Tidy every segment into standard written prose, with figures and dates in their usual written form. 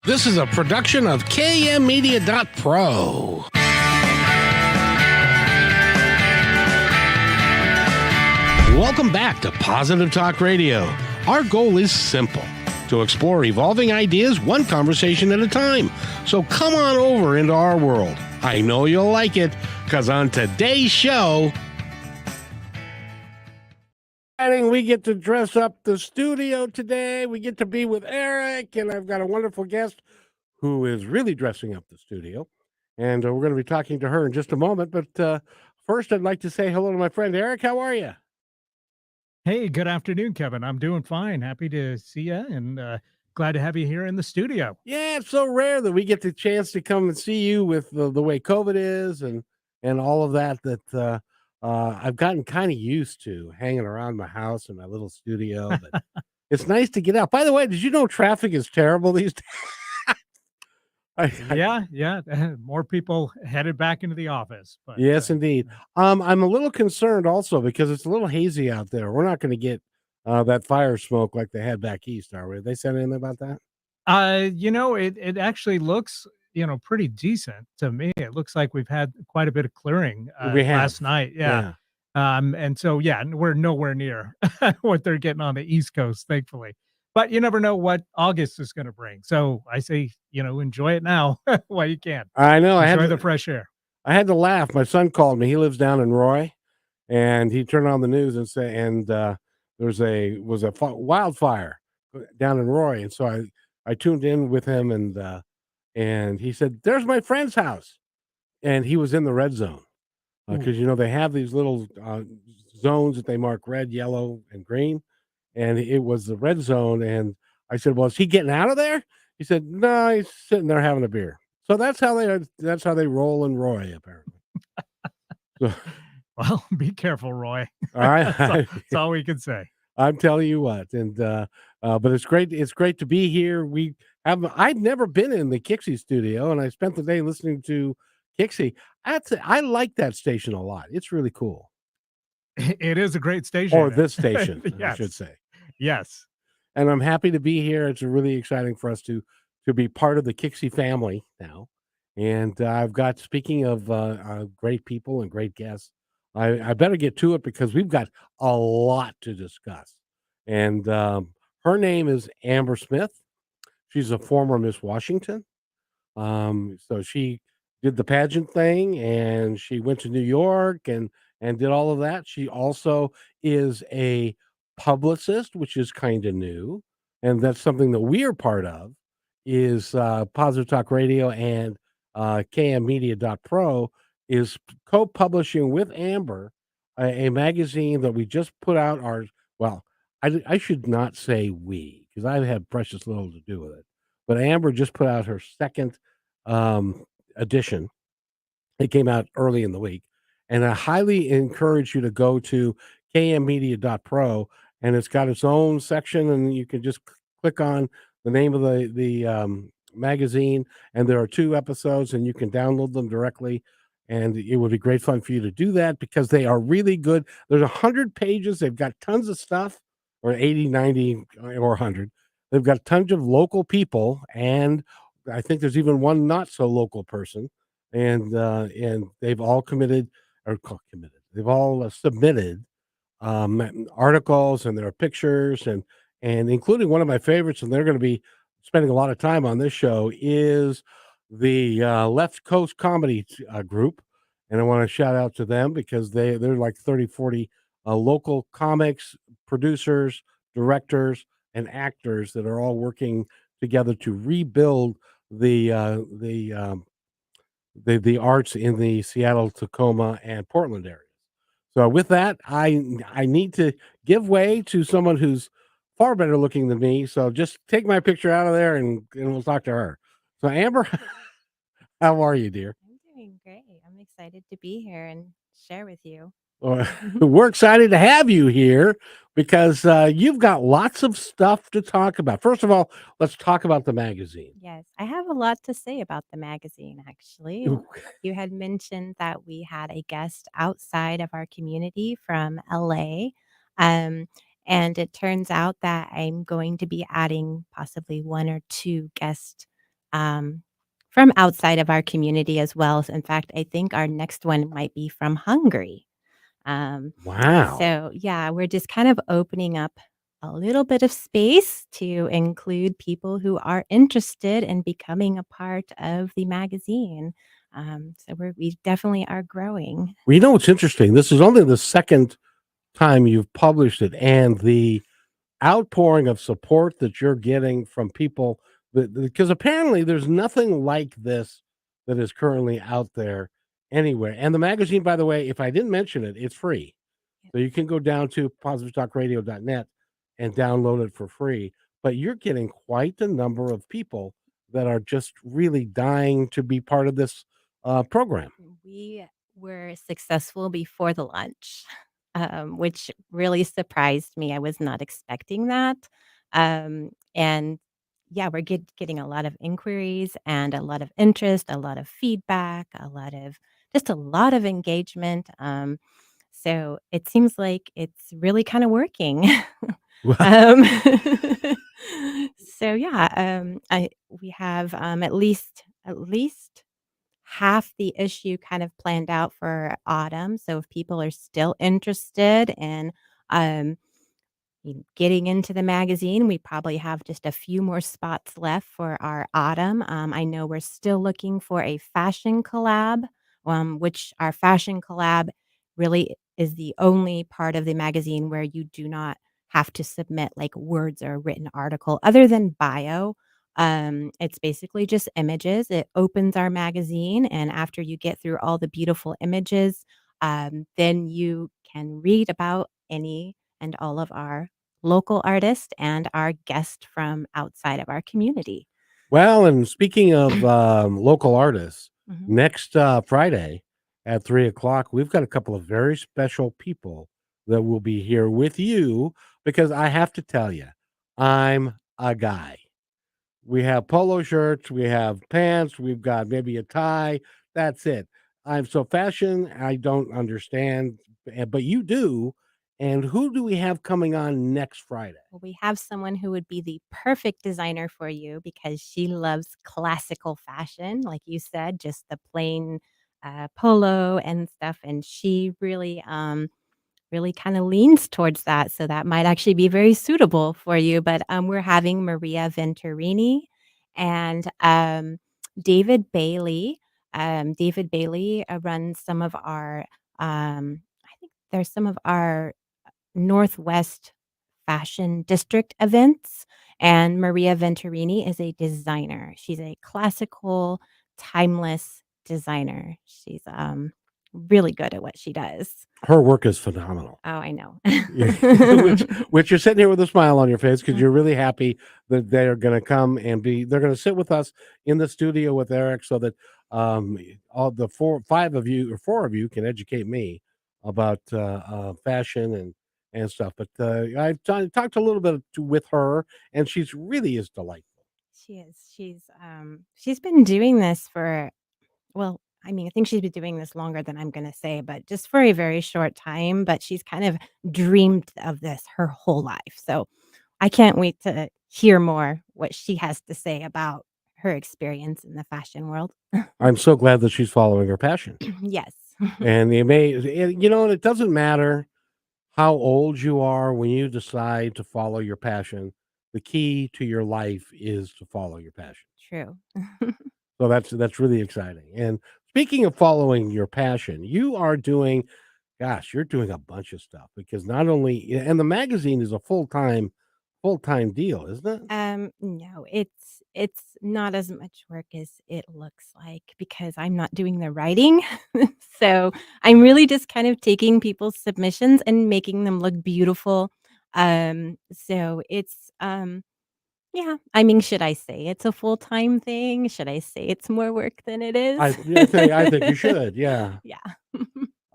This is a production of KMmedia.pro. Welcome back to Positive Talk Radio. Our goal is simple: to explore evolving ideas one conversation at a time. So come on over into our world. I know you'll like it, because on today's show, we get to dress up the studio today. We get to be with Eric, and I've got a wonderful guest who is really dressing up the studio. And we're going to be talking to her in just a moment. But first, I'd like to say hello to my friend Eric. How are you? Hey, good afternoon, Kevin. I'm doing fine. Happy to see you and glad to have you here in the studio. Yeah, it's so rare that we get the chance to come and see you with the way COVID is and all of that I've gotten kind of used to hanging around my house in my little studio. But it's nice to get out. By the way, did you know traffic is terrible these days? Yeah. More people headed back into the office, but Yes, indeed. I'm a little concerned also because it's a little hazy out there. We're not going to get that fire smoke like they had back east, are we? They said anything about that? it actually looks, pretty decent to me. It looks like we've had quite a bit of clearing We have. last night. Yeah. Yeah. And so yeah, we're nowhere near what they're getting on the East Coast, thankfully. But you never know what August is going to bring. So I say, enjoy it now while you can. I know. Enjoy the fresh air. I had to laugh. My son called me. He lives down in Roy, and he turned on the news and said, there was a wildfire down in Roy, and so I tuned in with him, and he said, "There's my friend's house," and he was in the red zone Ooh. because they have these little zones that they mark red, yellow, and green, and it was the red zone. And I said, "Well, is he getting out of there?" He said, "No, he's sitting there having a beer." So that's how they are. That's how they roll in Roy, apparently. So, Well, be careful, Roy. all right, That's all we can say. I'm telling you what, but it's great. It's great to be here. I've never been in the KIXI studio, and I spent the day listening to KIXI. I like that station a lot. It's really cool. It is a great Or station. this station, I should Yes. say. Yes. And I'm happy to be here. It's really exciting for us to be part of the KIXI family now. And I've got, speaking of great people and great guests, I better get to it because we've got a lot to discuss. And her name is Amber Smith. She's a former Miss Washington. So she did the pageant thing, and she went to New York and did all of that. She also is a publicist, which is kind of new, and that's something that we are part of. Is Positive Talk Radio and KMmedia.pro is co-publishing with Amber a magazine that we just put out. Well, I should not say we, because I have precious little to do with it. But Amber just put out her second edition. It came out early in the week, and I highly encourage you to go to kmmedia.pro, and it's got its own section, and you can just click on the name of the magazine, and there are 2 episodes, and you can download them directly, and it would be great fun for you to do that because they are really good. There's 100 pages. They've got tons of stuff, or 80, 90, or 100. They've got tons of local people, and I think there's even one not so local person, and they've all committed. They've all submitted articles, and there are pictures, and including one of my favorites, and they're going to be spending a lot of time on this show, is the Left Coast Comedy group, and I want to shout out to them because they're like 30, 40 local comics, producers, directors, and actors that are all working together to rebuild the arts in the Seattle, Tacoma, and Portland areas. So with that, I need to give way to someone who's far better looking than me. So just take my picture out of there, and we'll talk to her. So Amber, how are you, dear? I'm doing great. I'm excited to be here and share with you. Well, we're excited to have you here because you've got lots of stuff to talk about. First of all, let's talk about the magazine. Yes, I have a lot to say about the magazine, actually. Ooh. You had mentioned that we had a guest outside of our community from LA. Um, and it turns out that I'm going to be adding possibly 1 or 2 guest um, from outside of our community as well. In fact, I think our next one might be from Hungary. Um, Wow. so yeah, we're just kind of opening up a little bit of space to include people who are interested in becoming a part of the magazine. So we definitely are growing. Well, you know what's interesting? This is only the second time you've published it, and the outpouring of support that you're getting from people because apparently there's nothing like this that is currently out there anywhere. And the magazine, by the way, if I didn't mention it, it's free. So you can go down to positivetalkradio.net and download it for free. But you're getting quite a number of people that are just really dying to be part of this program. We were successful before the launch, which really surprised me. I was not expecting that. And yeah, we're getting a lot of inquiries and a lot of interest, a lot of feedback, a lot of engagement. So it seems like it's really kind of working. um, so yeah, we have at least half the issue kind of planned out for autumn. So if people are still interested in um, getting into the magazine, we probably have just a few more spots left for our autumn. I know we're still looking for a fashion collab, which our fashion collab really is the only part of the magazine where you do not have to submit like words or a written article other than bio. It's basically just images. It opens our magazine, and after you get through all the beautiful images, then you can read about any and all of our local artist and our guest from outside of our community. Well, and speaking of local artists, Mhm. next Friday at 3 o'clock, we've got a couple of very special people that will be here with you because I have to tell you, I'm a guy. We have polo shirts, we have pants, we've got maybe a tie. That's it. I'm so fashion, I don't understand, but you do. And who do we have coming on next Friday? Well, we have someone who would be the perfect designer for you because she loves classical fashion, like you said, just the plain polo and stuff. And she really kind of leans towards that. So that might actually be very suitable for you. But we're having Maria Venturini and David Bailey. David Bailey runs some of our, I think there's some of our Northwest Fashion District events. And Maria Venturini is a designer. She's a classical, timeless designer. She's really good at what she does. Her work is phenomenal. Oh, I know. Yeah, which you're sitting here with a smile on your face because Mm, you're really happy that they're going to come and they're going to sit with us in the studio with Eric so that all the five of you or four of you can educate me about fashion and stuff. But I've talked a little bit with her, and she's really is delightful. she is. She's been doing this for well, I mean, I think she's been doing this longer than I'm gonna say, but just for a very short time, but she's kind of dreamed of this her whole life. So I can't wait to hear more what she has to say about her experience in the fashion world. I'm so glad that she's following her passion, Yes. and and it doesn't matter how old you are when you decide to follow your passion. The key to your life is to follow your passion. True. So that's really exciting. And speaking of following your passion, you are doing gosh, you're doing a bunch of stuff because not only and the magazine is a full-time deal, isn't it? No, it's not as much work as it looks like because I'm not doing the writing. So, I'm really just kind of taking people's submissions and making them look beautiful. So yeah, I mean, should I say it's a full-time thing? Should I say it's more work than it is? I think you should, yeah. Yeah.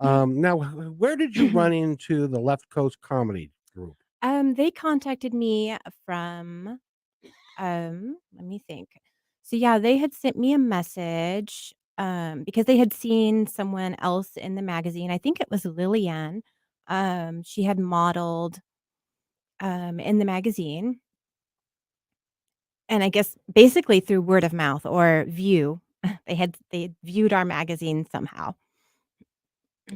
Now where did you run into the Left Coast Comedy Group? They contacted me from let me think. So yeah, they had sent me a message because they had seen someone else in the magazine. I think it was Lillian. She had modeled in the magazine and I guess basically through word of mouth or view. They viewed our magazine somehow.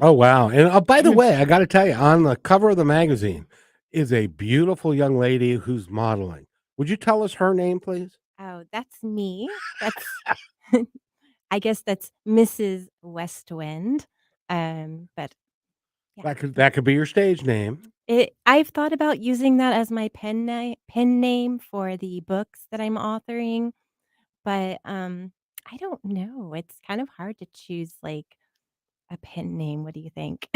Oh, wow, and, by the Mhm. way, I gotta tell you, on the cover of the magazine is a beautiful young lady who's modeling. Would you tell us her name, please? Oh, that's me. That's I guess that's Mrs. Westwind. But yeah, That could be your stage name. I've thought about using that as my pen name for the books that I'm authoring, but, I don't know. It's kind of hard to choose, like, a pen name. What do you think?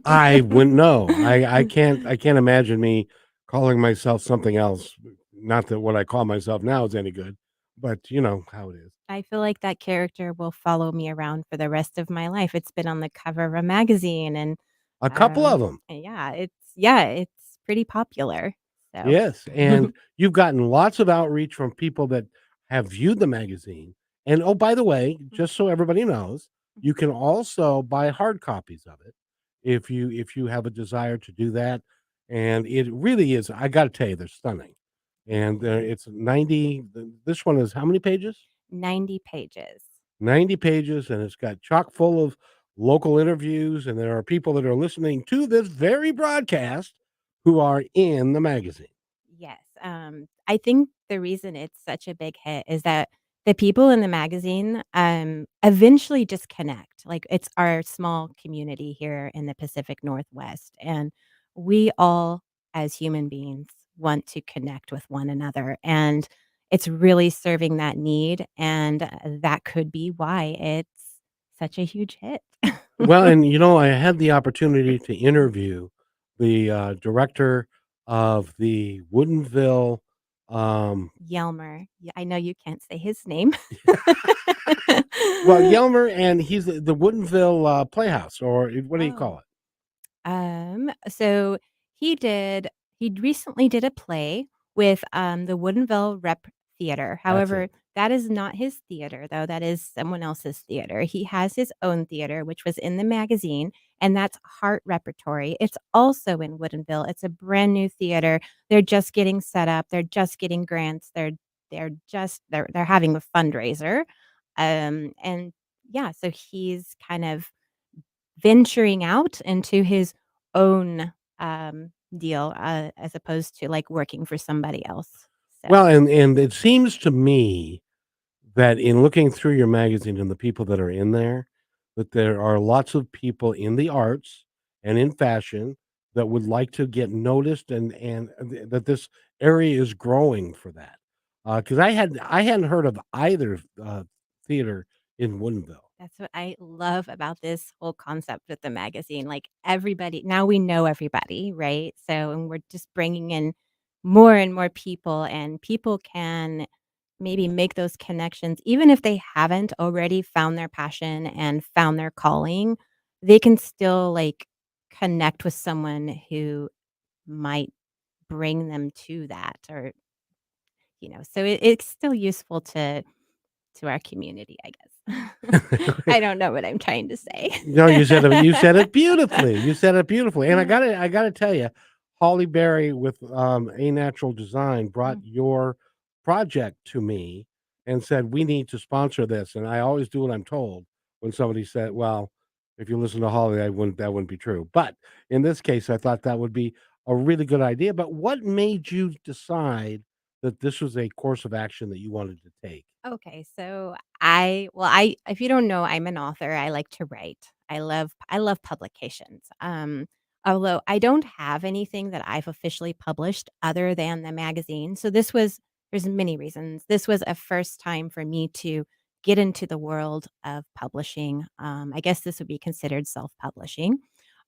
I wouldn't know. I can't imagine me calling myself something else. Not that what I call myself now is any good, but you know how it is. I feel like that character will follow me around for the rest of my life. It's been on the cover of a magazine and, A couple of them. yeah, it's pretty popular. So Yes, and you've gotten lots of outreach from people that have viewed the magazine, and, oh, by the way, just so everybody knows, you can also buy hard copies of it if you have a desire to do that, and it really is I gotta tell you, they're stunning, and, it's 90 this one is how many pages? 90 pages. 90 pages, and it's got chock full of local interviews, and there are people that are listening to this very broadcast who are in the magazine. Yes, I think the reason it's such a big hit is that the people in the magazine, eventually just connect. Like, it's our small community here in the Pacific Northwest, and we all, as human beings, want to connect with one another, and it's really serving that need, and, that could be why it's such a huge hit. Well, and I had the opportunity to interview the, director of the Woodinville, Yelmer. Yeah, I know you can't say his name. well, Yelmer, and he's the Woodinville, Playhouse, or what do you Oh. call it? So he recently did a play with, the Woodinville Rep Theater. That's it. However, that is not his theater, though, that is someone else's theater. He has his own theater, which was in the magazine, and that's Heart Repertory. It's also in Woodinville. It's a brand new theater. They're just getting set up. They're just getting grants. They're having a fundraiser. And yeah, so he's kind of venturing out into his own, deal, as opposed to, like, working for somebody else. So Well, and it seems to me that in looking through your magazine and the people that are in there, that there are lots of people in the arts and in fashion that would like to get noticed, and that this area is growing for that. Because I hadn't heard of either, theater in Woodinville. that's what I love about this whole concept with the magazine, like, everybody now we know everybody, right? So and we're just bringing in more and more people, and people can maybe make those connections even if they haven't already found their passion and found their calling, they can still, like, connect with someone who might bring them to that or, so it's still useful to our community, I guess. I don't know what I'm trying to say. No, you said it beautifully. You said it beautifully, and I gotta tell you, Holly Berry with, A Natural Design brought Mm, your project to me and said, "We need to sponsor this," and I always do what I'm told when somebody said, "Well, if you listen to Holly, that wouldn't be true." But in this case, I thought that would be a really good idea, but what made you decide that this was a course of action that you wanted to take? okay, so I if you don't know, I'm an author, I like to write. I love publications. Although I don't have anything that I've officially published other than the magazine, so there's many reasons. This was a first time for me to get into the world of publishing. I guess this would be considered self-publishing.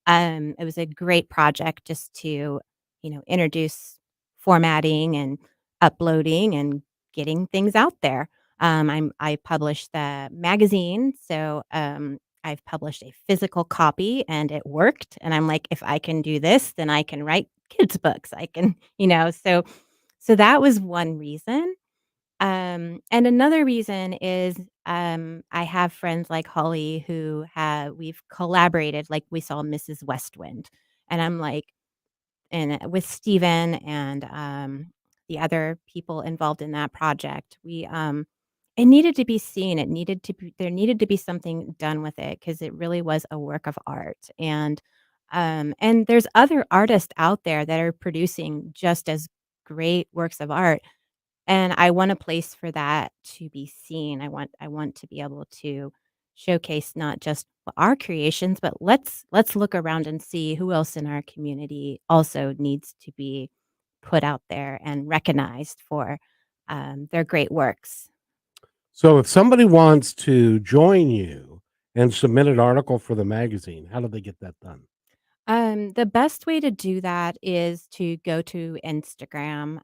It was a great project just to, introduce formatting and uploading and getting things out there. I published the magazine, so I've published a physical copy and it worked. And I'm like, if I can do this, then I can write kids' books. I can, so that was one reason. And another reason is, I have friends like Holly who have we've collaborated, like we saw Mrs. Westwind, and I'm like, and with Steven and the other people involved in that project. It needed to be seen. It needed to be there needed to be something done with it because it really was a work of art. And there's other artists out there that are producing just as great works of art, and I want a place for that to be seen. I want to be able to showcase not just our creations, but let's look around and see who else in our community also needs to be put out there and recognized for, their great works. So if somebody wants to join you and submit an article for the magazine, how do they get that done? The best way to do that is to go to Instagram,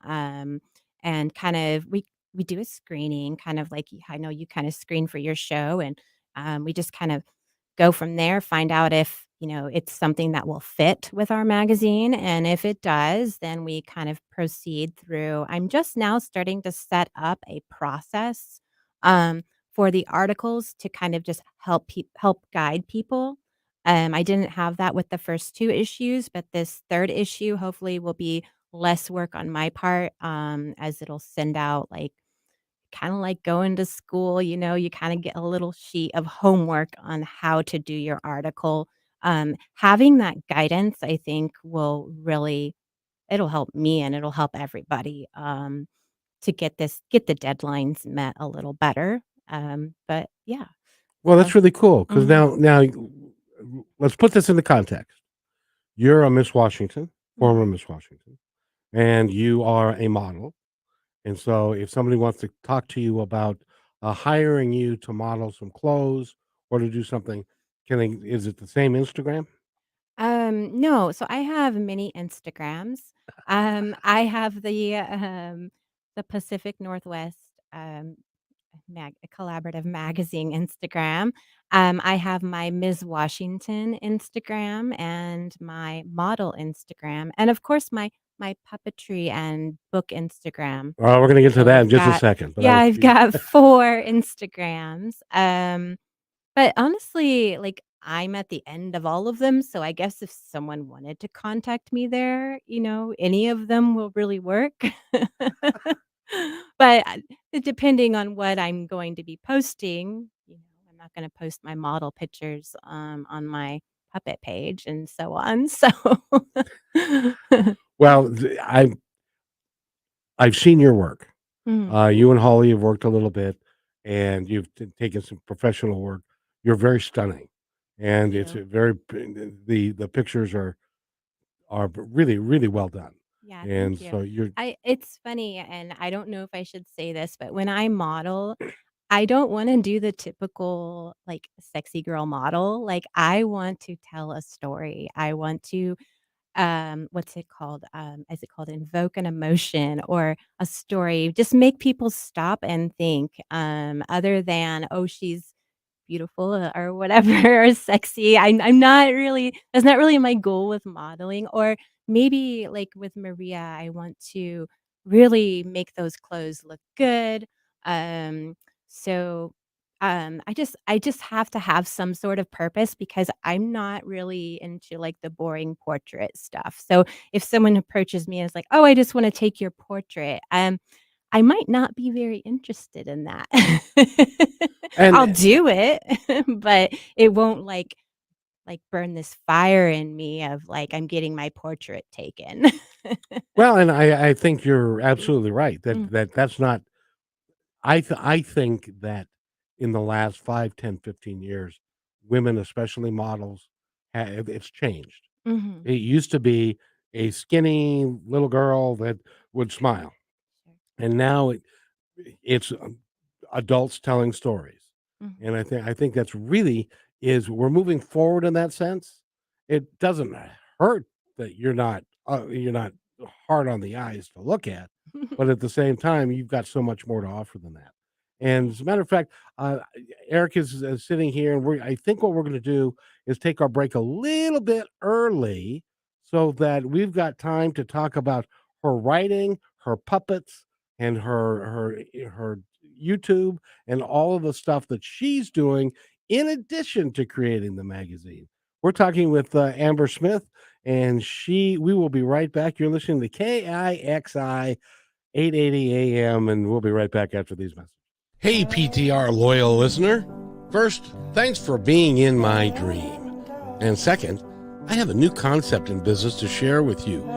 and kind of we do a screening, kind of like I know you kind of screen for your show, and we just kind of go from there, find out if it's something that will fit with our magazine, and if it does, then we kind of proceed through. I'm just now starting to set up a process um, for the articles to kind of just help guide people. I didn't have that with the first 2 issues, but this 3rd issue hopefully will be less work on my part, as it'll send out, like, kinda like going to school, you kinda get a little sheet of homework on how to do your article. Having that guidance, I think, will really it'll help me and it'll help everybody, to get the deadlines met a little better, but yeah, Well, so that's really cool because mhm, now let's put this into context. You're a Miss Washington, former mhm. Miss Washington, and you are a model. And so if somebody wants to talk to you about hiring you to model some clothes or to do something, is it the same Instagram? No, so I have many Instagrams. I have the Pacific Northwest, um, collaborative magazine Instagram. I have my Ms. Washington Instagram and my model Instagram, and of course my puppetry and book Instagram. We're going to get to So that I've in just a got second, but I yeah, was I've got 4 Instagrams. But honestly, like, I'm at the end of all of them, so I guess if someone wanted to contact me there, any of them will really work. But, depending on what I'm going to be posting, I'm not gonna post my model pictures, on my puppet page and so on, so well, I've seen your work. Mhm. You and Holly have worked a little bit, and you've taken some professional work. You're very stunning, Thank and it's you. a very the pictures are really really well done, Yeah, and thank you. so you're It's funny, and I don't know if I should say this, but when I model, I don't wanna do the typical, like, sexy girl model, like, I want to tell a story. I want to, what's it called? Is it called invoke an emotion or a story? Just make people stop and think, other than, "Oh, she's beautiful," or whatever, or sexy. I'm not really that's not really my goal with modeling, or maybe, like, with Maria, I want to really make those clothes look good, um, so, I just have to have some sort of purpose because I'm not really into, like, the boring portrait stuff, so if someone approaches me and is like, "Oh, I just wanna take your portrait," I might not be very interested in that. I'll and do it, but it won't, like, burn this fire in me of, like, I'm getting my portrait taken. well, and I think you're absolutely right Mm, that's not. I think that in the last 5, 10, 15 years, women, especially models, have it's changed. mhm. It used to be a skinny little girl that would smile, Sure. and now it's adults telling stories, Mhm. and I think that's really is we're moving forward in that sense. It doesn't hurt that you're not hard on the eyes to look at, but at the same time, you've got so much more to offer than that. And Yeah. as a matter of fact, Eric is sitting here, and I think what we're going to do is take our break a little bit early so that we've got time to talk about her writing, her puppets, and her YouTube and all of the stuff that she's doing in addition to creating the magazine. We're talking with Amber Smith, and we will be right back. You're listening to KIXI 8:80 a.m., and we'll be right back after these messages. Hey, PTR loyal listener. First, thanks for being in my dream. And second, I have a new concept in business to share with you.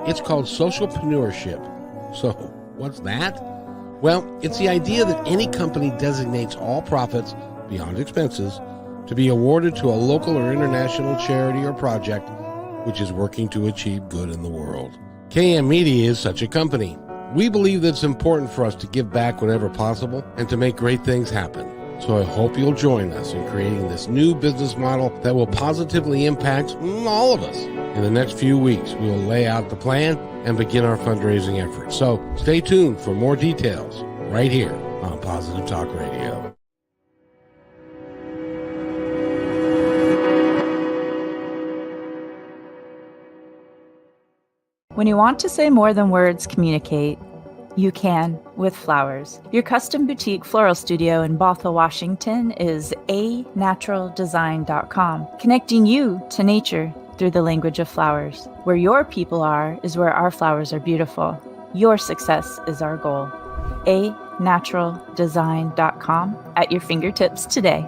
It's called socialpreneurship. So, what's that? Well, it's the idea that any company designates all profits, beyond expenses, to be awarded to a local or international charity or project which is working to achieve good in the world. KM Media is such a company. We believe that it's important for us to give back whenever possible and to make great things happen. So I hope you'll join us in creating this new business model that will positively impact all of us. In the next few weeks, we will lay out the plan and begin our fundraising efforts. So stay tuned for more details right here on Positive Talk Radio. When you want to say more than words communicate, you can with flowers. Your custom boutique floral studio in Bothell, Washington is anaturaldesign.com, connecting you to nature through the language of flowers. Where your people are is where our flowers are beautiful. Your success is our goal. anaturaldesign.com at your fingertips today.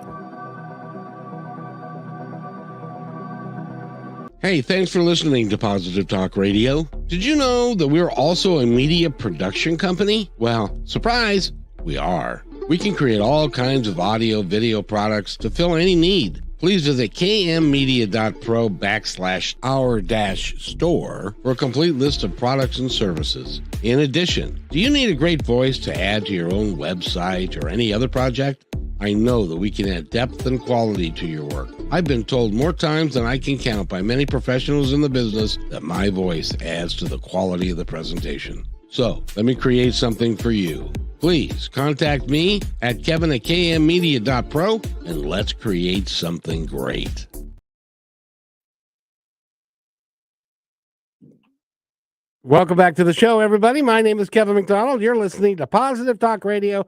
Hey, thanks for listening to Positive Talk Radio. Did you know that we're also a media production company? Well, surprise, we are. We can create all kinds of audio, video products to fill any need. Please visit kmmedia.pro/our-store for a complete list of products and services. In addition, do you need a great voice to add to your own website or any other project? I know that we can add depth and quality to your work. I've been told more times than I can count by many professionals in the business that my voice adds to the quality of the presentation. So, let me create something for you. Please contact me at kevin@kmmedia.pro and let's create something great. Welcome back to the show, everybody. My name is Kevin McDonald. You're listening to Positive Talk Radio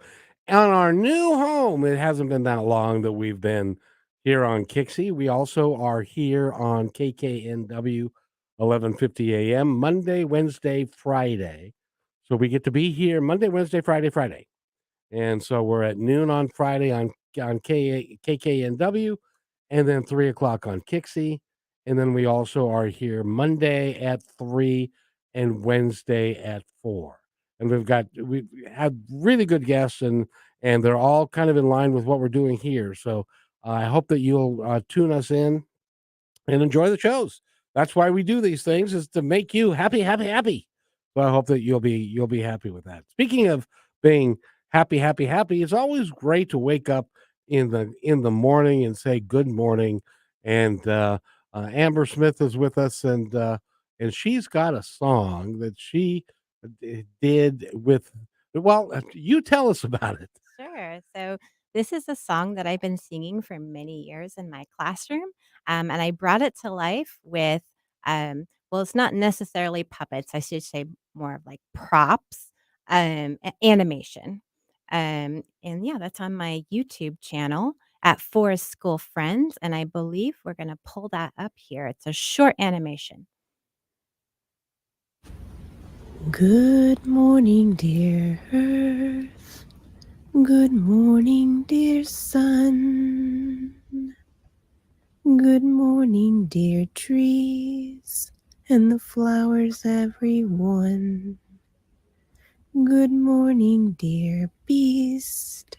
on our new home. It hasn't been that long that we've been here on KIXI. We also are here on KKNW 1150 AM Monday, Wednesday, Friday. So we get to be here Monday, Wednesday, Friday. And so we're at noon on Friday on KKNW and then 3 o'clock on KIXI. And then we also are here Monday at 3 and Wednesday at 4. And we've had really good guests and they're all kind of in line with what we're doing here. So I hope that you'll tune us in and enjoy the shows. That's why we do these things, is to make you happy. So I hope that you'll be happy with that. Speaking of being happy, it's always great to wake up in the morning and say good morning. And Amber Smith is with us, and she's got a song that she did with. Well, you tell us about it. Sure. So this is a song that I've been singing for many years in my classroom, and I brought it to life with, well, it's not necessarily puppets. I should say more of like props, animation, and yeah, that's on my YouTube channel at Forest School Friends, and I believe we're gonna pull that up here. It's a short animation. Good morning, dear Earth. Good morning, dear sun. Good morning, dear trees and the flowers, everyone. Good morning, dear beast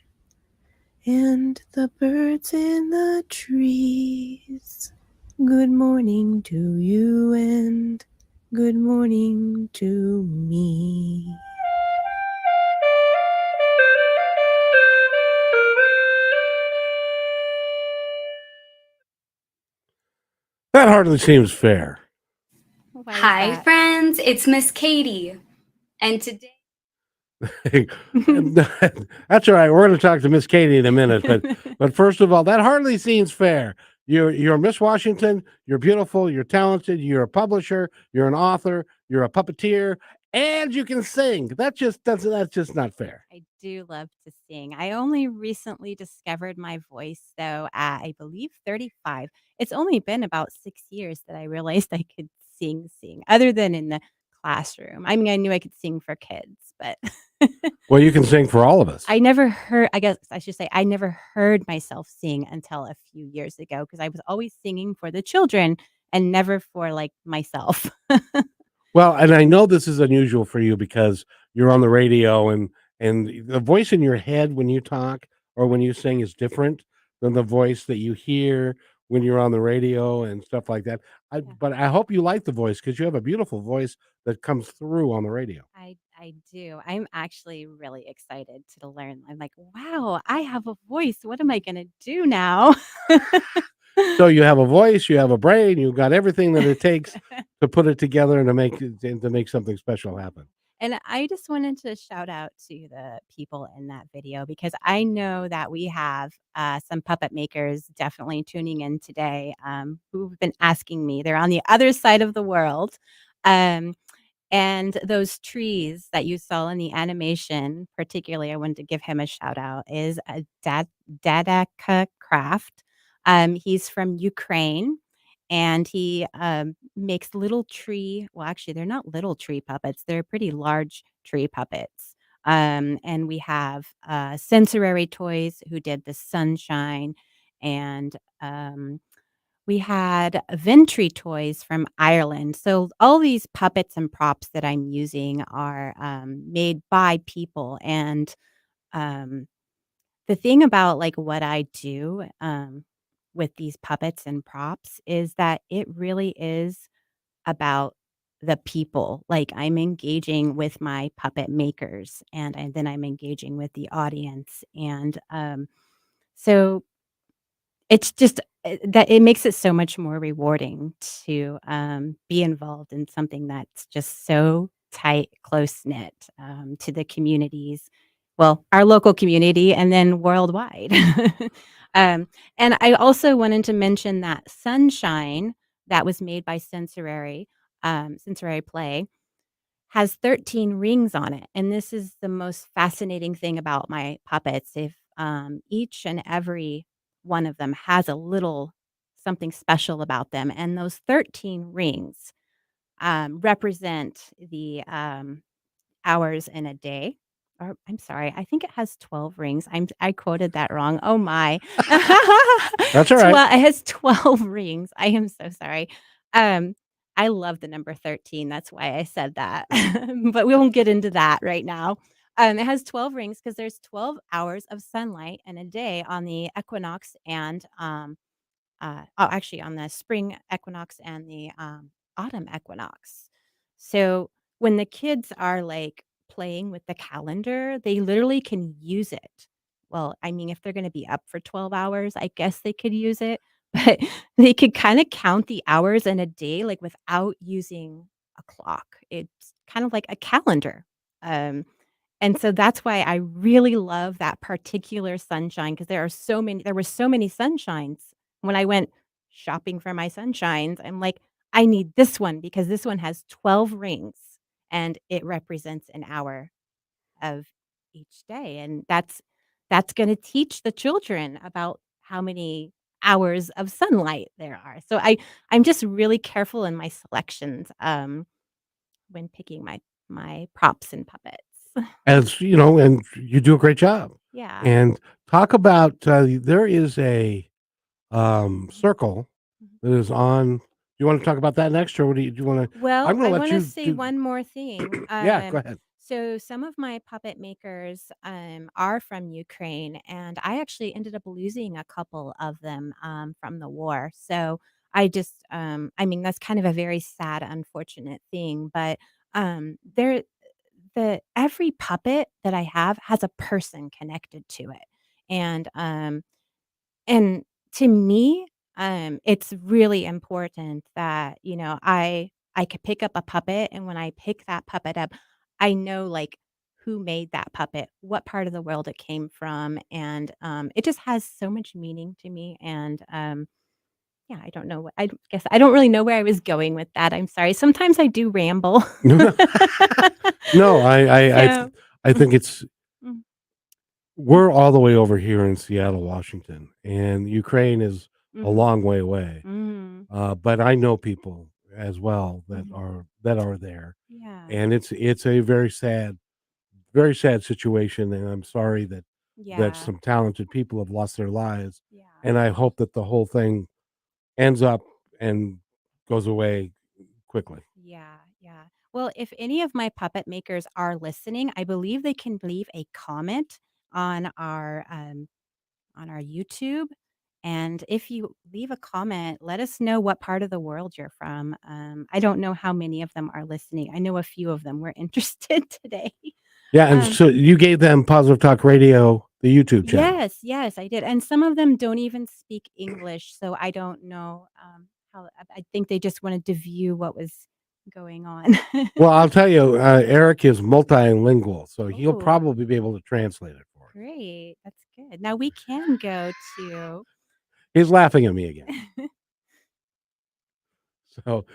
and the birds in the trees. Good morning to you and good morning to me. That hardly seems fair. Why is Hi, that? friends. It's Miss Katie. And today, That's all right. We're going to talk to Miss Katie in a minute, but first of all, that hardly seems fair. You're Miss Washington. You're beautiful. You're talented. You're a publisher. You're an author. You're a puppeteer, and you can sing. That's just not fair. I do love to sing. I only recently discovered my voice, though, at I believe 35. It's only been about 6 years that I realized I could sing, other than in the classroom. I mean, I knew I could sing for kids, but Well, you can sing for all of us. I never heard, I guess I should say, I never heard myself sing until a few years ago because I was always singing for the children and never for like myself. Well, and I know this is unusual for you because you're on the radio and the voice in your head when you talk or when you sing is different than the voice that you hear when you're on the radio and stuff like that. Yeah. But I hope you like the voice because you have a beautiful voice that comes through on the radio. I do. I'm actually really excited to learn. I'm like, wow, I have a voice. What am I gonna do now? So you have a voice, you have a brain, you've got everything that it takes to put it together and to make something special happen. And I just wanted to shout out to the people in that video because I know that we have some puppet makers definitely tuning in today who've been asking me. They're on the other side of the world. Um, and those trees that you saw in the animation, particularly, I wanted to give him a shout out, is a Dadaka Craft. He's from Ukraine and he makes little tree, well, actually, they're not little tree puppets, they're pretty large tree puppets. And we have Sensory Toys who did the sunshine, and we had Ventry Toys from Ireland. So all these puppets and props that I'm using are made by people. And um, the thing about like what I do with these puppets and props is that it really is about the people. Like I'm engaging with my puppet makers, and then I'm engaging with the audience. And so it's just that it makes it so much more rewarding to, be involved in something that's just so tight, close-knit, to the communities, well, our local community and then worldwide. And I also wanted to mention that Sunshine that was made by Sensory Play has 13 rings on it, and this is the most fascinating thing about my puppets. If each and every one of them has a little something special about them, and those 13 rings represent the hours in a day. Or I'm sorry, I think it has 12 rings. I quoted that wrong. Oh my. That's all right. It has 12 rings. I am so sorry. Um, I love the number 13. That's why I said that. But we won't get into that right now. It has 12 rings because there's 12 hours of sunlight in a day on the equinox and actually on the spring equinox and the autumn equinox. So when the kids are like playing with the calendar, they literally can use it. Well, I mean, if they're going to be up for 12 hours, I guess they could use it, but they could kind of count the hours in a day like without using a clock. It's kind of like a calendar. Um, and so that's why I really love that particular sunshine because there were so many sunshines. When I went shopping for my sunshines, I'm like, I need this one because this one has 12 rings and it represents an hour of each day. And that's going to teach the children about how many hours of sunlight there are. So I'm just really careful in my selections when picking my props and puppets. As you know, and you do a great job. Yeah. And talk about there is a circle Mhm. that is on. Do you want to talk about that next, or what do you want to? Well, I'm going I to let wanna you say do. one more thing. Yeah, go ahead. So some of my puppet makers, are from Ukraine, and I actually ended up losing a couple of them, from the war. So I mean, that's kind of a very sad, unfortunate thing, but, there the every puppet that I have has a person connected to it. And, and to me, it's really important that, I could pick up a puppet, and when I pick that puppet up, I know, like, who made that puppet, what part of the world it came from, and, it just has so much meaning to me, and, yeah, I don't know what I guess I don't really know where I was going with that, I'm sorry. Sometimes I do ramble. No, no, no. So I think it's mm, we're all the way over here in Seattle, Washington, and Ukraine is a mhm, long way away. mhm, But I know people as well mhm. that are there, Yeah. and it's a very sad very sad situation, and I'm sorry that Yeah. some talented people have lost their lives, Yeah. and I hope that the whole thing ends up and goes away quickly. Yeah, yeah. Well, if any of my puppet makers are listening, I believe they can leave a comment on our YouTube. And if you leave a comment, let us know what part of the world you're from. I don't know how many of them are listening. I know a few of them were interested today. Yeah, and Um, so you gave them Positive Talk Radio, the YouTube channel. yes, yes, I did. And some of them don't even speak English, so I don't know how. I think they just wanted to view what was going on. Well, I'll tell you, Eric is multilingual, so he'll Oh, probably be able to translate it for us. great. That's good. Now we can go to He's laughing at me again. So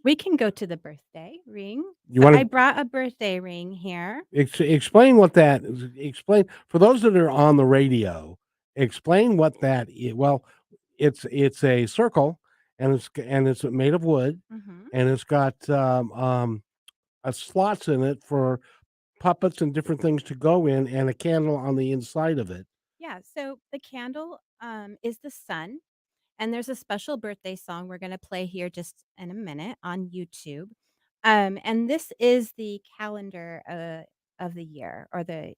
we can go to the birthday ring. you So I want brought a birthday ring here. to explain what that is? Explain for those that are on the radio. Explain what that is. Well, it's a circle, and it's made of wood, Mhm. and it's got slots in it for puppets and different things to go in, and a candle on the inside of it. Yeah, so the candle is the sun, and there's a special birthday song we're going to play here just in a minute on YouTube. And this is the calendar of the year, or the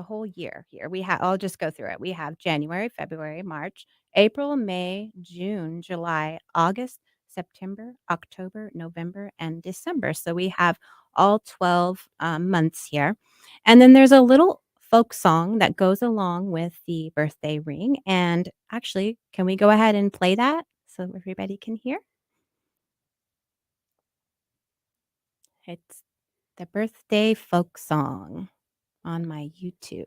whole year here. We have I'll just go through it. We have January, February, March, April, May, June, July, August, September, October, November, and December. So we have all 12 months here. And then there's a little folk song that goes along with the birthday ring. And actually, can we go ahead and play that so everybody can hear? It's the birthday folk song on my YouTube.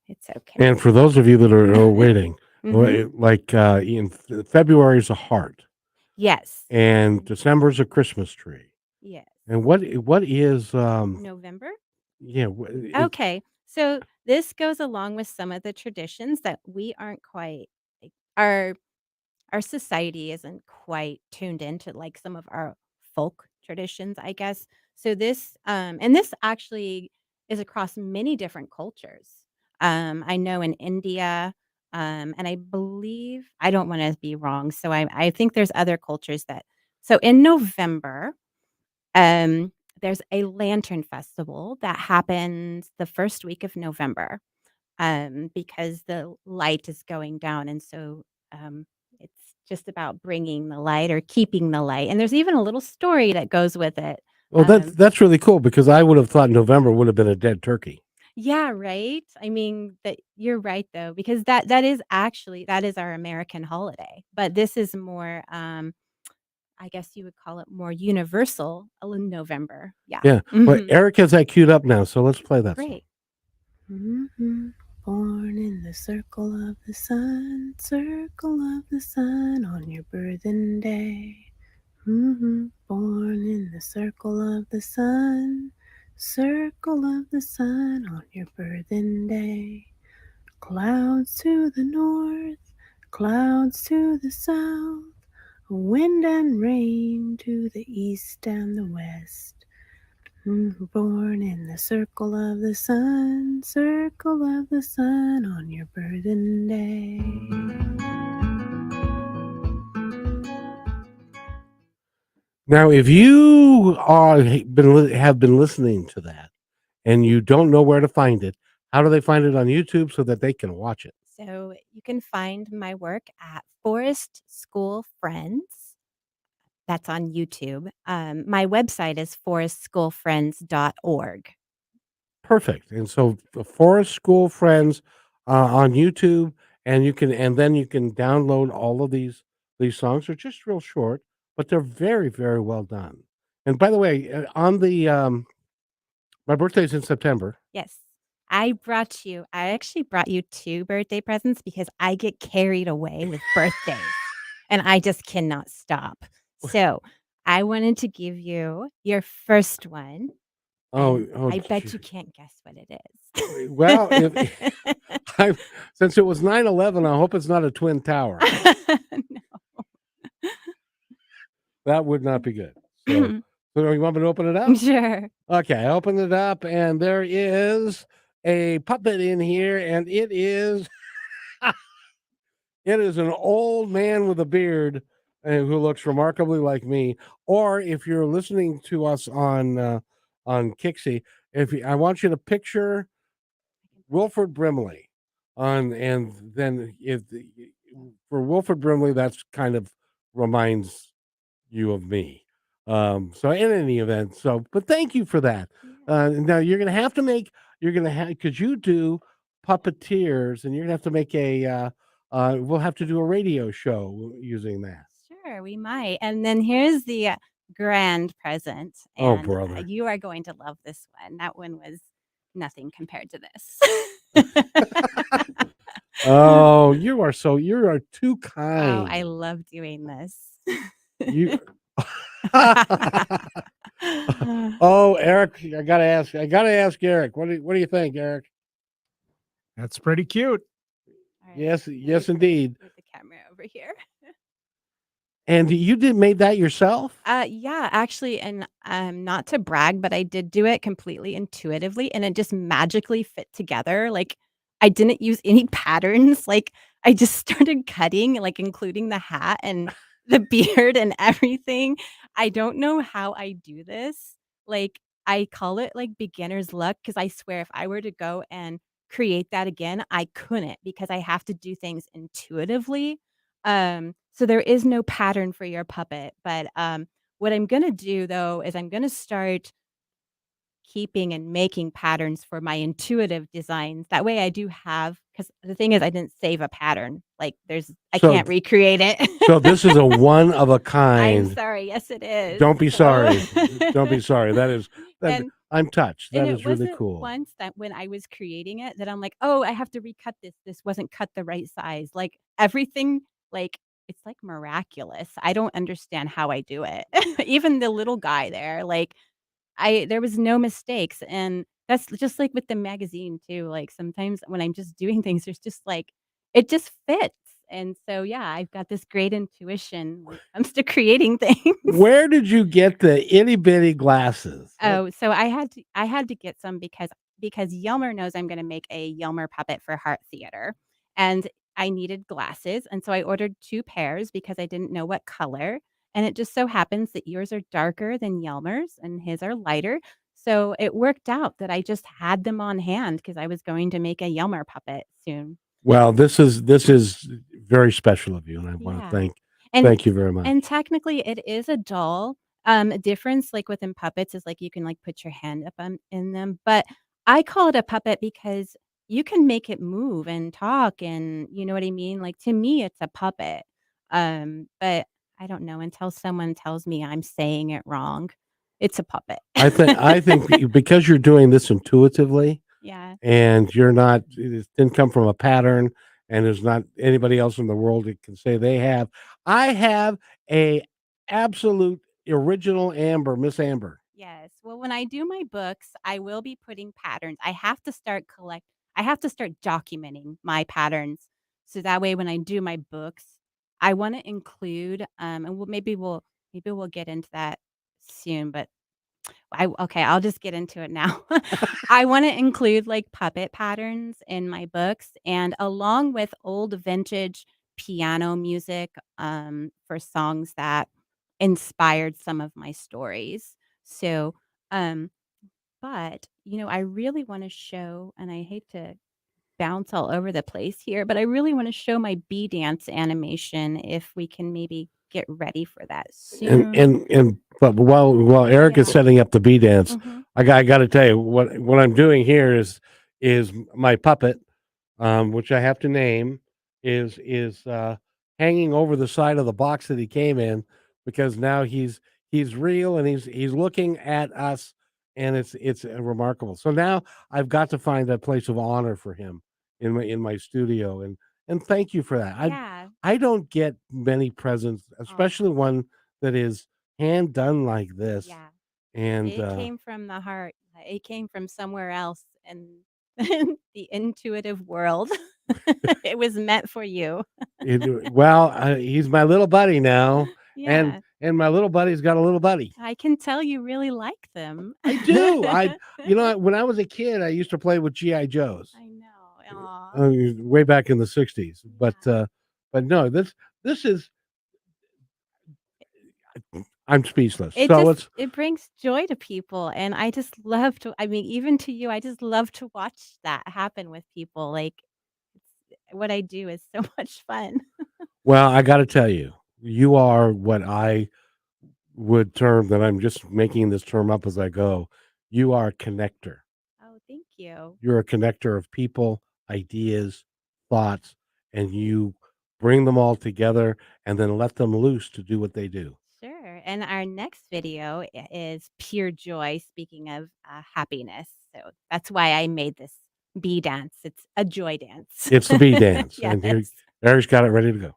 It's okay. And for those of you that are waiting, Mhm. like in February is a heart, Yes. and December is a Christmas tree. Yes. And what is November? yeah Okay. So this goes along with some of the traditions that we aren't quite like our society isn't quite tuned into like some of our folk traditions, I guess. So this and this actually is across many different cultures. I know in India, and I believe I don't want to be wrong. So I think there's other cultures that so in November, um, there's a lantern festival that happens the first week of November, because the light is going down, and so, it's just about bringing the light or keeping the light, and there's even a little story that goes with it. well, that's really cool because I would have thought November would have been a dead turkey. Yeah, right? I mean, that you're right, though, because that is actually that is our American holiday, but this is more, I guess you would call it more universal in November. Yeah. Yeah. Well, Mhm. Eric has that queued up now, so let's play that song. Great. Born in the circle of the sun on your birthing day. Born in the circle of the sun on your birthing day. Clouds to the north, clouds to the south, wind and rain to the east and the west. Born in the circle of the sun on your birthing day. Now, if you have been listening to that and you don't know where to find it, how do they find it on YouTube so that they can watch it? So you can find my work at Forest School Friends. That's on YouTube. My website is forestschoolfriends.org. Perfect. And so the Forest School Friends on YouTube, and then you can download all of these songs. They're just real short, but they're very very well done. And by the way, on the my birthday's in September. Yes. I actually brought you 2 birthday presents because I get carried away with birthdays and I just cannot stop. So I wanted to give you your first one, Oh, and oh, I bet you gee. can't guess what it Well, is. since it was 9/11, I hope it's not a twin tower. No. That would not be good. So So you want me to open it up? Sure. Okay, I opened it up, and there is a puppet in here, and it is it is an old man with a beard who looks remarkably like me. Or if you're listening to us on KIXI, I want you to picture Wilford Brimley and then if for Wilford Brimley, that's kind of reminds you of me. So in any event, but thank you for that. Now you're gonna have because you do puppeteers, and you're gonna have to make we'll have to do a radio show using that. Sure, we might. And then here's the grand present, Oh, and brother. you are going to love this one. That one was nothing compared to this. Oh, you are too Oh, kind. I love doing this. You Oh, Eric, I gotta ask Eric. What do you think, Eric? That's pretty cute. All right, Yes, let me yes, indeed. move the camera over here. And you made that yourself? Yeah, actually, and not to brag, but I did do it completely intuitively, and it just magically fit together. Like, I didn't use any patterns. Like, I just started cutting, like including the hat and the beard and everything. I don't know how I do this. Like, I call it like beginner's luck because I swear if I were to go and create that again, I couldn't because I have to do things intuitively. So there is no pattern for your puppet, but, what I'm gonna do though is I'm gonna start keeping and making patterns for my intuitive designs. That way I do have because the thing is I didn't save a pattern. Like I So can't recreate it. so this is a one of a I'm kind. sorry. Yes, it is. Don't be sorry. Don't be sorry. That And I'm touched. and That it is really wasn't cool. once that when I was creating it that I'm like, "Oh, I have to recut this. This wasn't cut the right size." Like, everything, like, it's, like, miraculous. I don't understand how I do it. Even the little guy there, like, I there was no mistakes, and that's just like with the magazine too, like, sometimes when I'm just doing things, there's just, like it just fits, and so, yeah, I've got this great intuition when it comes to creating things. Where did you get the itty bitty glasses? Oh, so I had to get some because Yelmer knows I'm gonna make a Yelmer puppet for Heart Theater, and I needed glasses, and so I ordered 2 pairs because I didn't know what color, and it just so happens that yours are darker than Yelmer's and his are lighter, so it worked out that I just had them on hand because I was going to make a Yelmer puppet soon. Well, this is very special of you, and I want to Yeah. And thank you very much. and technically it is a doll. A difference, like, within puppets is, like, you can, like, put your hand up, in them, but I call it a puppet because you can make it move and talk and you know what I mean? Like, to me, it's a puppet. But I don't know until someone tells me I'm saying it wrong. It's a puppet. I think because you're doing this intuitively, Yeah. and it didn't come from a pattern, and there's not anybody else in the world that can say they have. I have a absolute original Miss Amber. Yes. Well, when I do my books, I will be putting patterns. I have to start documenting my patterns. So that way when I do my books, I want to include and maybe we'll get into that soon, but okay, I'll just get into it now. I want to include like puppet patterns in my books and along with old vintage piano music for songs that inspired some of my stories. So, um, but I really want to show, and I hate to bounce all over the place here, but I really want to show my bee dance animation if we can maybe get ready for that soon. But while Eric is Yeah. setting up the bee dance, Mhm. I got to tell you what I'm doing here is my puppet, which I have to name, is hanging over the side of the box that he came in because now he's real and he's looking at us, and it's remarkable. So now I've got to find a place of honor for him in my studio, and thank you for that. Yeah. I don't get many presents, especially Aw. one that is hand done like this. Yeah. And It came from the heart. It came from somewhere else in the intuitive world. It was meant for you. well, he's my little buddy now, and Yeah. and my little buddy's got a little buddy. I can tell you really like them. I do. When I was a kid, I used to play with GI Joes. I know. Aw. Way back in the '60s. But no, this is. I'm speechless. It So just it brings joy to people, and I just love to I mean, even to you, I just love to watch that happen with people, like, what I do is so much fun. well, I got to tell you, you are what I would term that I'm just making this term up as I go. You are a connector. Oh, thank you. You're a connector of people, ideas, thoughts, and you bring them all together and then let them loose to do what they do. Sure, and our next video is pure joy, speaking of, happiness, so that's why I made this bee dance. It's a joy dance. It's the bee dance, and here Yes. Eric's got it ready to go.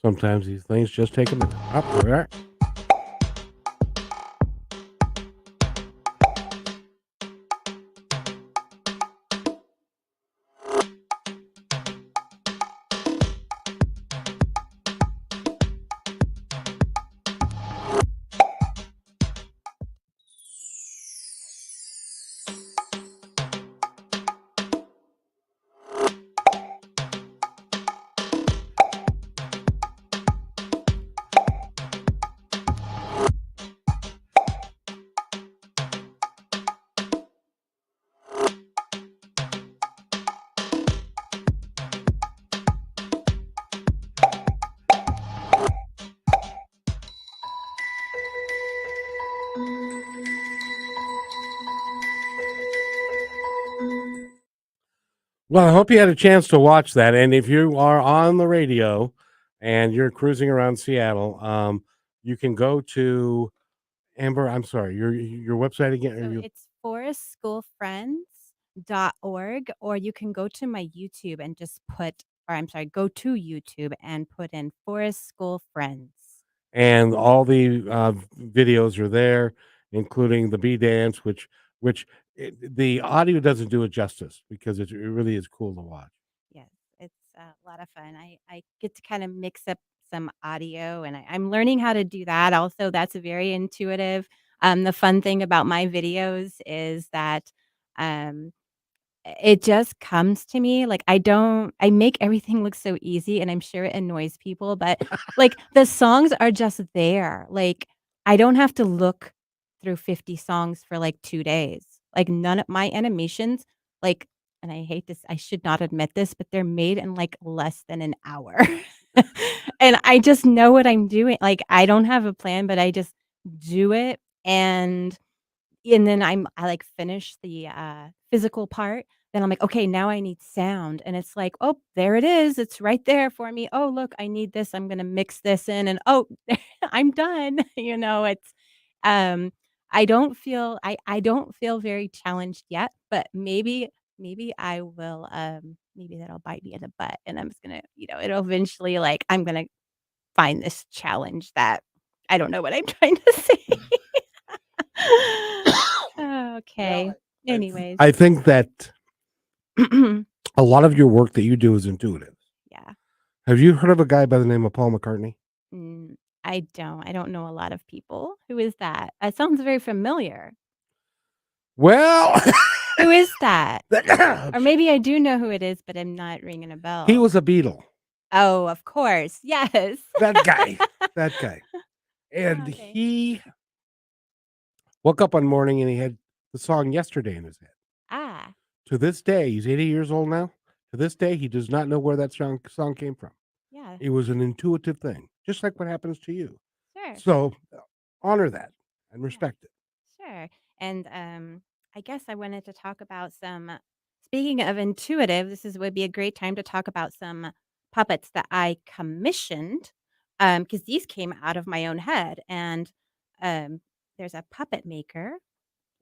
Sometimes these things just take a minute. Up there. Well, I hope you had a chance to watch that. And if you are on the radio and you're cruising around Seattle, you can go to Amber. I'm sorry, your website again. So it's forestschoolfriends.org, or you can go to my YouTube and just go to YouTube and put in Forest School Friends. And all the videos are there, including the bee dance, which the audio doesn't do it justice because it really is cool to watch. Yes, it's a lot of fun. I get to kind of mix up some audio, and I'm learning how to do that. Also, that's very intuitive. The fun thing about my videos is that um, it just comes to me. Like I make everything look so easy, and I'm sure it annoys people, but like the songs are just there. Like I don't have to look through 50 songs for like 2 days. Like none of my animations, like, and I hate this, I should not admit this, but they're made in like less than an hour. And I just know what I'm doing. Like I don't have a plan, but I just do it. And then I, like, finish the, physical part, then I'm like, "Okay, now I need sound," and it's like, "Oh, there it is, it's right there for me. Oh, look, I need this, I'm gonna mix this in, and oh, I'm done." It's, um, I don't feel very challenged yet, but maybe I will, maybe that'll bite me in the butt, and I'm just gonna it'll eventually, like, I'm gonna find this challenge that I don't know what I'm trying to say. Okay. Well, Anyways. I think that a lot of your work that you do is intuitive. Yeah. Have you heard of a guy by the name of Paul McCartney? Mm, I don't. I don't know a lot of people. Who is that? It sounds very familiar. Well, Who is that? Or maybe I do know who it is, but I'm not ringing a bell. he was a Beatle. Oh, of course. Yes. That guy. That guy. And Okay. he woke up one morning and he had the song Yesterday in his head. Ah, To this day, he's 80 years old now. To this day, he does not know where that song came from. yeah. It was an intuitive thing, just like what happens to you. Sure. So honor that and respect it. Sure. And I guess I wanted to talk about speaking of intuitive, would be a great time to talk about some puppets that I commissioned because these came out of my own head. And um, there's a puppet maker.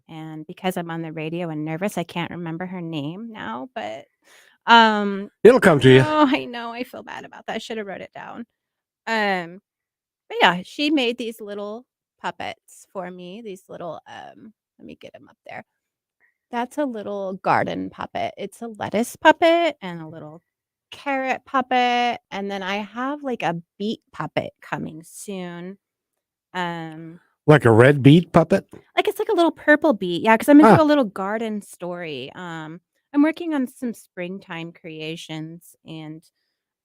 And because I'm on the radio and nervous, I can't remember her name now, but It'll come to you. oh, I know. I feel bad about that. I should have wrote it down. Um, but yeah, she made these little puppets for me. These little, let me get them up there. That's a little garden puppet. It's a lettuce puppet and a little carrot puppet, and then I have, like, a beet puppet coming soon. Um, Like a red beet puppet? like, it's like a little purple beet, yeah, because 'cause I'm into Ah, a little garden story. I'm working on some springtime creations and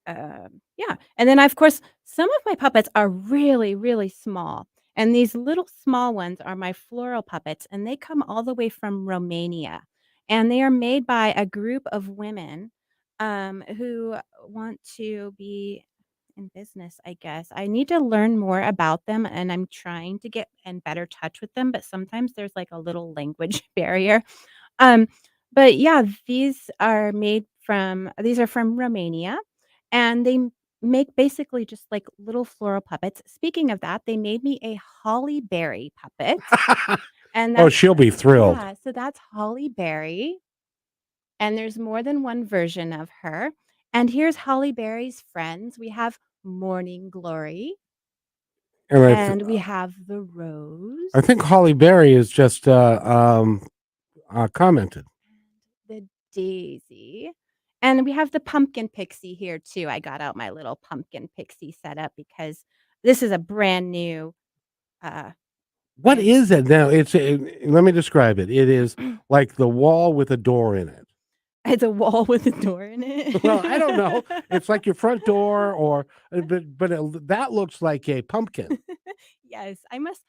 yeah, and then, of course, some of my puppets are really, really small, and these little small ones are my floral puppets, and they come all the way from Romania, and they are made by a group of women, who want to be in business, I guess. I need to learn more about them, and I'm trying to get in better touch with them, but sometimes there's, like, a little language barrier. Um, but yeah, these are from Romania, and they make basically just like little floral puppets. Speaking of that, they made me a holly berry puppet, and oh, that's she'll be thrilled. yeah, so that's Holly Berry, and there's more than one version of her. And here's Holly Berry's friends. We have Morning Glory, And and we have the Rose. I think Holly Berry is just commented. The daisy. And we have the pumpkin pixie here too. I got out my little pumpkin pixie setup because this is a brand new uh What brand is it now? Let me describe it. It is like the wall with a door in it. it's a wall with a door in it. Well, I don't know. It's like your front door, or that looks like a pumpkin. Yes, I must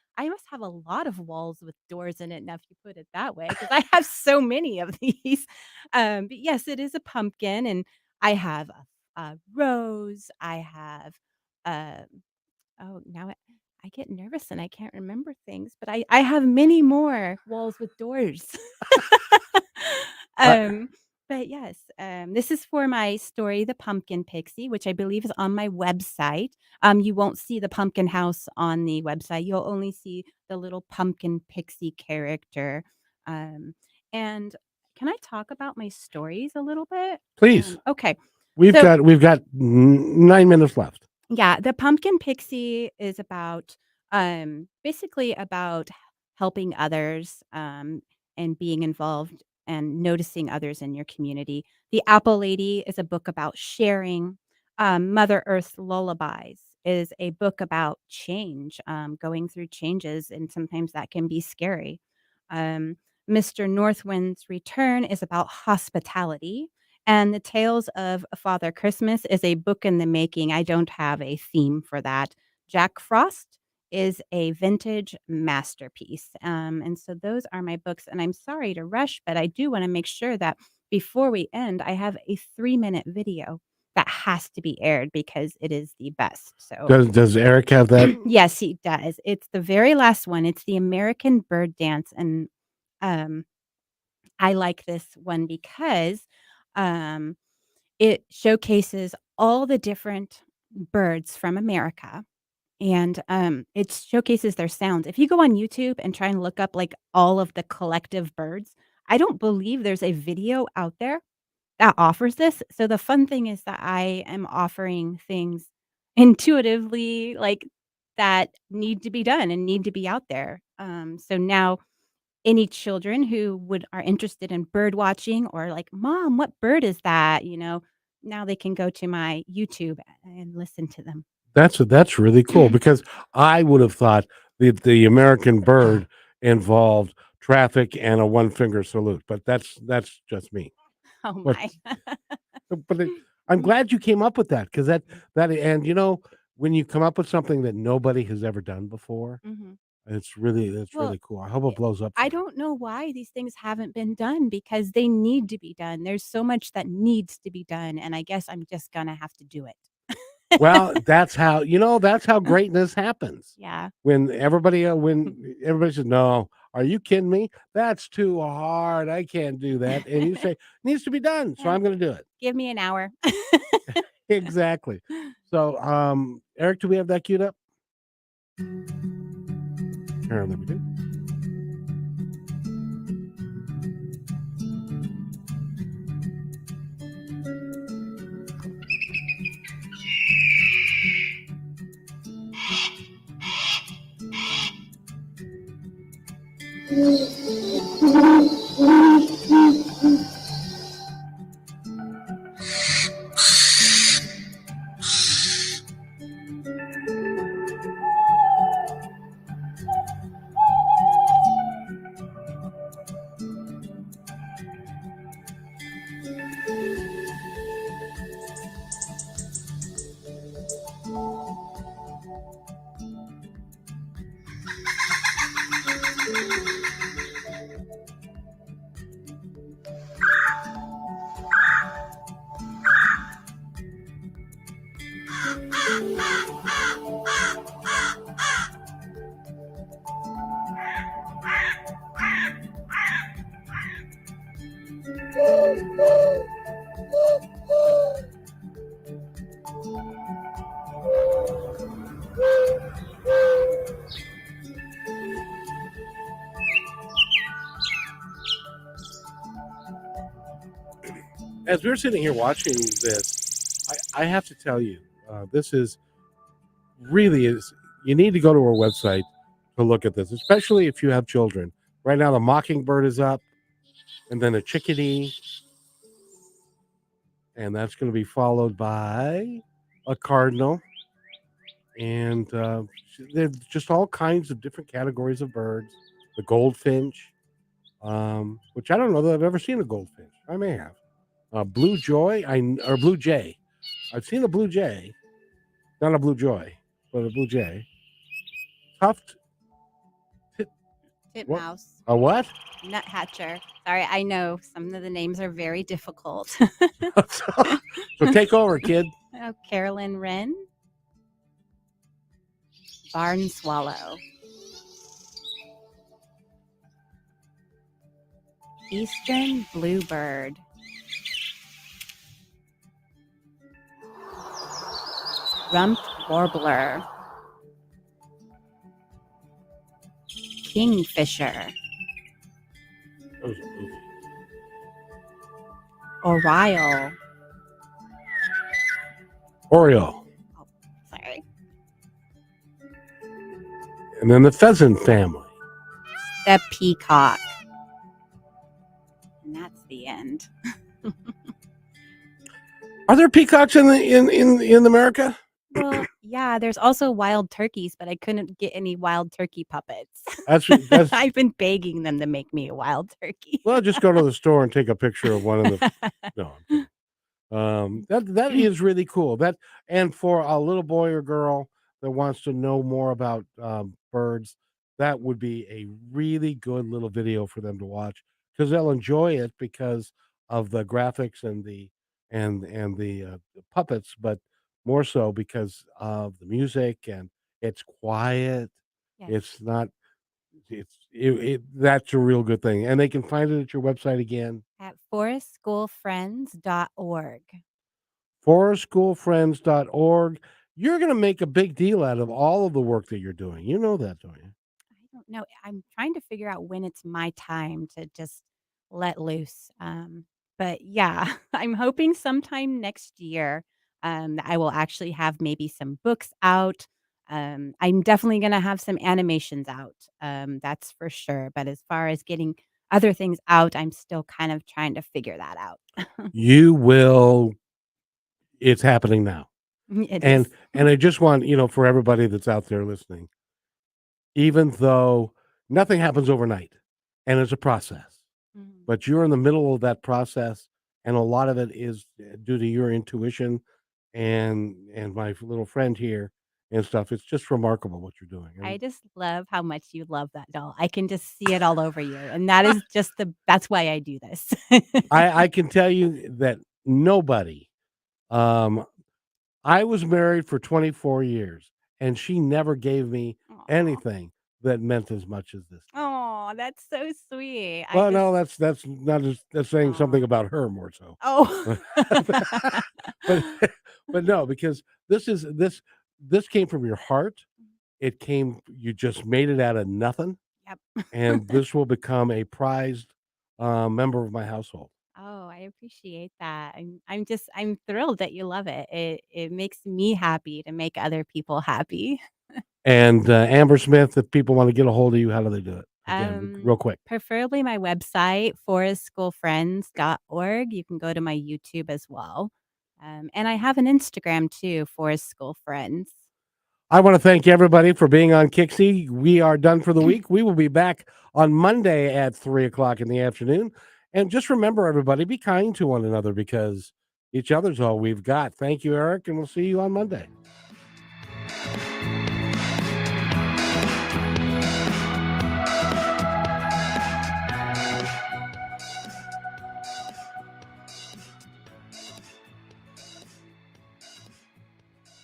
have a lot of walls with doors in it now if you put it that way, because I have so many of these. But yes, it is a pumpkin, and I have a rose. I have um oh, now I get nervous and I can't remember things, but I have many more walls with doors. I Um, but yes, this is for my story, The Pumpkin Pixie, which I believe is on my website. You won't see the pumpkin house on the website. You'll only see the little pumpkin pixie character. Um, and can I talk about my stories a little bit? Please. Okay. We've So got 9 minutes left. yeah, the pumpkin pixie is about basically about helping others and being involved and noticing others in your community. The Apple Lady is a book about sharing. Mother Earth's Lullabies is a book about change, going through changes, and sometimes that can be scary. Um, Mr. Northwind's Return is about hospitality, and The Tales of Father Christmas is a book in the making. I don't have a theme for that. Jack Frost is a vintage masterpiece. And so those are my books. And I'm sorry to rush, but I do want to make sure that before we end, I have a 3-minute video that has to be aired because it is the best. So, Does Eric have that? yes, he does. It's the very last one. It's the American Bird Dance. And um, I like this one because um, it showcases all the different birds from America, and, it showcases their sounds. If you go on YouTube and try and look up, like, all of the collective birds, I don't believe there's a video out there that offers this. So the fun thing is that I am offering things intuitively, like, that need to be done and need to be out there. So now any children who are interested in bird watching or like, "Mom, what bird is that?" Now they can go to my YouTube and listen to them. That's really cool, because I would have thought the American bird involved traffic and a one finger salute, but that's just me. Oh But my. but I'm glad you came up with that, because and when you come up with something that nobody has ever done before, Mhm. that's Well, really cool. I hope eh, it blows up I someday. don't know why these things haven't been done because they need to be done. There's so much that needs to be done, and I guess I'm just gonna have to do it. Well, that's how greatness happens. Yeah. When everybody says, "No, are you kidding me? That's too hard. I can't do that." And you say, "Needs to be done, so Yeah. I'm gonna do it." Give me an hour. Exactly. So, Eric, do we have that queued up? Apparently we do. As we're sitting here watching this, I have to tell you, this is really is. You need to go to our website to look at this, especially if you have children. Right now, the mockingbird is up, and then a chickadee, and that's going to be followed by a cardinal, and there's just all kinds of different categories of birds. The goldfinch, which I don't know that I've ever seen a goldfinch. I may have. Blue joy, or blue jay. I've seen a blue jay, not a blue joy, but a blue jay. Tuft. What? Titmouse, A what? nuthatcher. Sorry, I know some of the names are very difficult. So take over, kid. Oh, Carolyn Wren, barn swallow, eastern bluebird, rumped warbler, kingfisher, Those are movie. oriole. Oriole, Sorry, and then the pheasant family. the peacock. And that's the end. Are there peacocks in America? Well, yeah, there's also wild turkeys, but I couldn't get any wild turkey puppets. That's I've been begging them to make me a wild turkey. well. Just go to the store and take a picture of one of the. No, I'm kidding. That is really cool. That, and for a little boy or girl that wants to know more about birds, that would be a really good little video for them to watch, because they'll enjoy it because of the graphics and the puppets, but more so because of the music, and it's quiet. Yes. It's not. That's a real good thing, and they can find it at your website again. At forestschoolfriends.org. forestschoolfriends.org. You're going to make a big deal out of all of the work that you're doing. You know that, don't you? I don't know. I'm trying to figure out when it's my time to just let loose. But yeah, I'm hoping sometime next year that I will actually have maybe some books out. I'm definitely going to have some animations out. That's for sure. But as far as getting other things out, I'm still kind of trying to figure that out. You will. It's happening now. It And is. I just want, for everybody that's out there listening, even though nothing happens overnight and it's a process, Mhm. but you're in the middle of that process, and a lot of it is due to your intuition and my little friend here and stuff. It's just remarkable what you're doing. I just love how much you love that doll. I can just see it all over you, and that is just that's why I do this. I can tell you that nobody. I was married for 24 years, and she never gave me Aw. anything that meant as much as this. Aw, that's so sweet. Well, no, that's not just that's saying something Aw. about her more so. Oh. But but no, because this came from your heart. It came, you just made it out of nothing, Yep. and this will become a prized member of my household. Oh, I appreciate that. I'm thrilled that you love it. It makes me happy to make other people happy. And Amber Smith, if people want to get a hold of you, how do they do it? again, real quick? Preferably my website, forestschoolfriends.org. You can go to my YouTube as well. And I have an Instagram too, Forest School Friends. I want to thank everybody for being on KIXI. We are done for the week. We will be back on Monday at 3:00 in the afternoon. And just remember, everybody, be kind to one another because each other's all we've got. Thank you, Eric, and we'll see you on Monday.